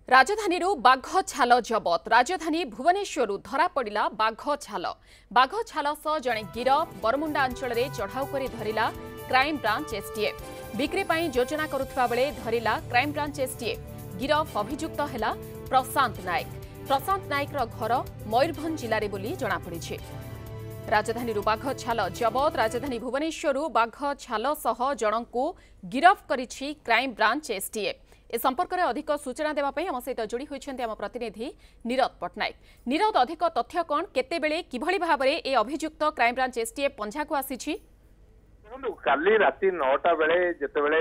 राजधानी बाघ छाल जबत राजधानी भुवनेश्वर धरा पड़ा बाघ छाल सह जड़े गिरफ बरमुंडा अंचल में चढ़ाऊ कर धरला क्राइम ब्रांच एसटीएफ बिक्री योजना करुवा बेले धरला क्राइम ब्रांच एसटीएफ गिरफ अभियुक्त है प्रशांत नायक घर मयूरभंज जिले में बोली जमापड़ी। राजधानी बाघ छाल जबत राजधानी भुवनेश्वर बाघ छाल सह जन को गिरफ करिछि क्राइम ब्रांच एसटीएफ। ए संपर्क में अधिक सूचना देवाई आम सहित जोड़ी होइछन्ते आम प्रतिनिधि नीरद पट्टनायक। नीरद, अधिक तथ्य कौन केतेबेले किभली भाबरे ए अभियुक्त क्राइम ब्रांच एसटीएफ पंजा को आसीछि? काली राति 9टा बेले जेतेबेले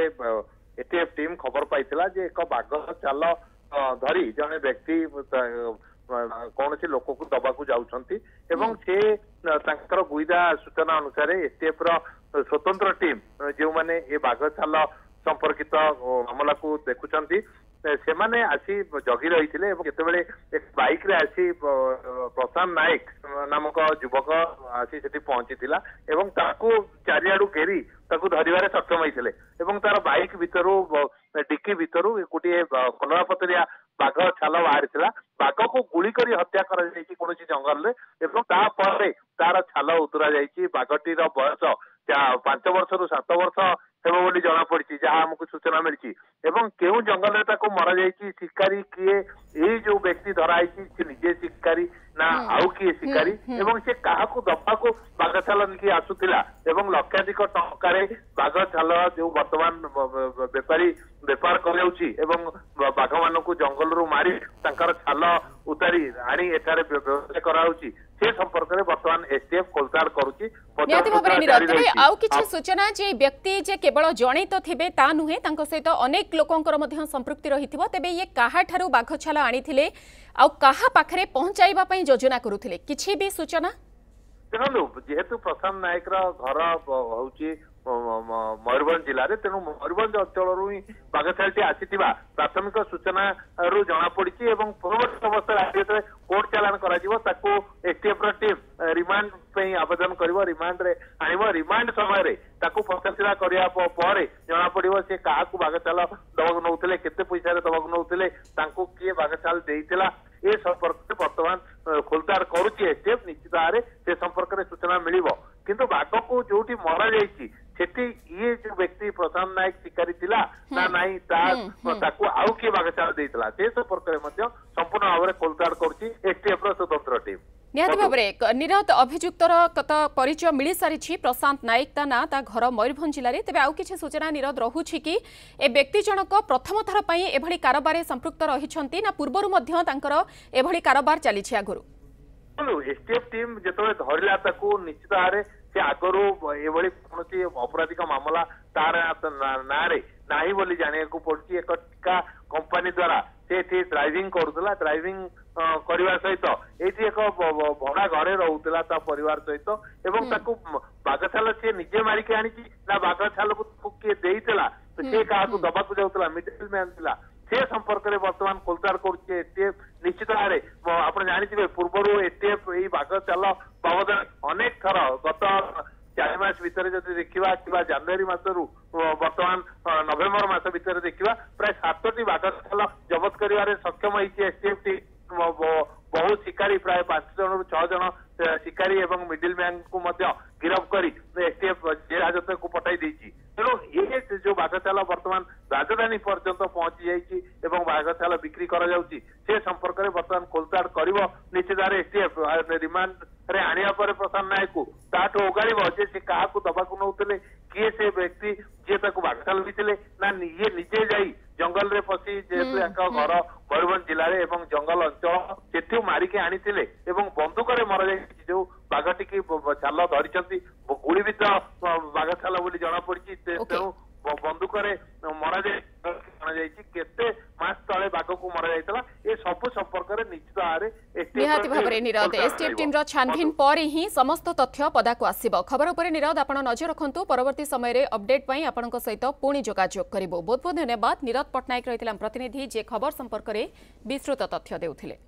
एटीएफ टीम खबर पाइथिला जे एक बाघ छाल धरी जने व्यक्ति कौन सी लोक को दबाकू जाउछंती एवं से तांकर गुइदा सूचना अनुसार एसटीएफ रो स्वतंत्र टीम जो माने ए बाघ छाल संपर्कित मामला को देखुचंती से माने आसी जगी रही केतेबेले एक बाइक रे आसी प्रशांत नायक नामक युवक आसी सेठी पहुंचीथिला एवं ताकू चारियाडू घेरी ताकू धरिबारे सक्षम होइथिले एवं तार बाइक भितरु डिक्की भितरु गोटे कलरा पतरिया बाघ छाल बाहरी बाघ को गुली करी हत्या करा जायछि कोनोसी जंगल रे एवं तापर तार छाल उतरा जायछि। बाघटीर बयस 5 वर्ष रु 7 वर्ष हेबो बोली जना पड़ी जहाँ हमको सूचना मिली एवं केउ जंगल रे ताको मरा जायछि शिकारी किए ए जो व्यक्ति धराई निजे शिकारी ना आउ किए शिकारी एवं से काहाकू दफाकू बाघ छाल निकी आसुतिला एवं लक्षाधिक टंकारे बाघ छाल जो वर्तमान बेपारी बेपार कराउछि एवं बाघ मानकू जंगल रु मारी तांकर छाल उतारी आनी एठारे व्यवसाय कराउछि से संपर्क में वर्तमान एसटीएफ खोलताड़ करुछि। आउ किछि सूचना जे व्यक्ति जे केवल जणे तो थिबे ता नुहे तांको सहित अनेक लोकंकर मध्य संपृक्ति रहिथिबो तेबे ये काहा ठारू बाघ छाल आनिथिले आउ काहा पाखरे पहुंचाइबा पई योजना करुथिले किछि भी सूचना? देखो जेहेतु प्रशांत नायक घर हूँ मयूरभंज जिले तेणु मयूरभंज अंचल बाघ छालटी आसी प्राथमिक सूचना रू जना पड़ी परवर्त अवस्था कोर्ट चालान कर एसटीएफ टीम रिमांड आवेदन कर रिमांड रे आनिबो रिमांड समय पचरा करने जना पड़ो से क्या बाघ छाल दबाक नौले केते पैसा दबाक नौले किए बाघ छाल देइतिला ए संपर्क में वर्तमान खोलताड़ करुच्ची एसटीएफ निश्चित भाव से संपर्क में सूचना मिलिबो किंतु बाघ को जोटी मरा जाइछि सेठी ये जो व्यक्ति प्रशांत नायक शिकारी थिला ना नाही ताकू आउ किए बाघ छाल देइतिला से संपर्क में संपूर्ण भाव में खोलताड़ करुच्ची एसटीएफ रो स्वतंत्र टीम। निहाती भाव नीरद अभियुक्तर परिचय मिल सारी प्रशांत नायक ता ना ता घर मयूरभंज जिले में तेज आउ कि सूचना नीरद रहुछि कि ए व्यक्ति जनक प्रथम थर पर एभली कारोबार संपृक्त रही ना पूर्वर एभली कारोबार चली आगुरी एसटीएफ टीम जो धरला निश्चित भाव से आगरू एभली कौन अपराधिक मामला तार ना नाही बोली जानिया को पड़ी एक टिका कंपनी द्वारा से ड्राइविंग करुला ड्राइविंग करने सहित ये एक भड़ा घरे रोला परिवार सहित एवं बाघ छाल सी निजे मारिक आनी ना बाघ छाल को किए देइतिला से क्या दबाक जाऊला मिडिल मैन थिला से संपर्क में वर्तमान खोलताड़ करुच्चे एसटीएफ निश्चित भाव आप जानी पूर्व एसटीएफ यही बाघ छाल बाबद अनेक थर गत 4 मास भितर जब देखा कि जनवरी मसरू वर्तमान नवेम्बर मास भितर देखा प्राय 7टी बाघ छाल जबत कर सक्षम होती एसटीएफ टी बहु शिकारी प्राय 5 जन रु 6 जन शिकारी एवं मिडिल मैन को गिरफ कर एसटीएफ जेल हाजत को पठाई देछि। तेणु ये जो बाघ छाल वर्तमान राजधानी पर्यंत पहुंची जाइए बाघ छाल बिक्री से संपर्क में वर्तमान खोलताड़ कर निश्चित भाव एसटीएफ रिमांड रे आनिया पर प्रशांत नायक को ताठू ओगाड़ब जे क्या दबाक नौले किए से व्यक्ति जी बाघ छाल भी ना ये निजे जाई जंगल रे पशि जेहेतु घर मयूरभंज जिले में जंगल अंचल से मारिक आनी बंदूक मरा जाए जो बाघटी की छाल धरी गुड़ीविद बाघ छाल बोली जना पड़ी तेणु बंदूक मरा जाए केते मास तले बाघ को मरा जाइतला ए सब संपर्क में निश्चित भाव नीरद एसटीएफ टीम रो छानभिन पर ही समस्त तथ्य पदा को आसीबो। खबर उपर नीरद आपण नजर रखंतु परवर्ती समय रे अपडेट पई आपनक सहित पुणी जोगाजोग करिवो। बहुत बहुत धन्यवाद। नीरद पट्टनायक रहितला प्रतिनिधि जे खबर संपर्क में विस्तृत तथ्य देउथिले।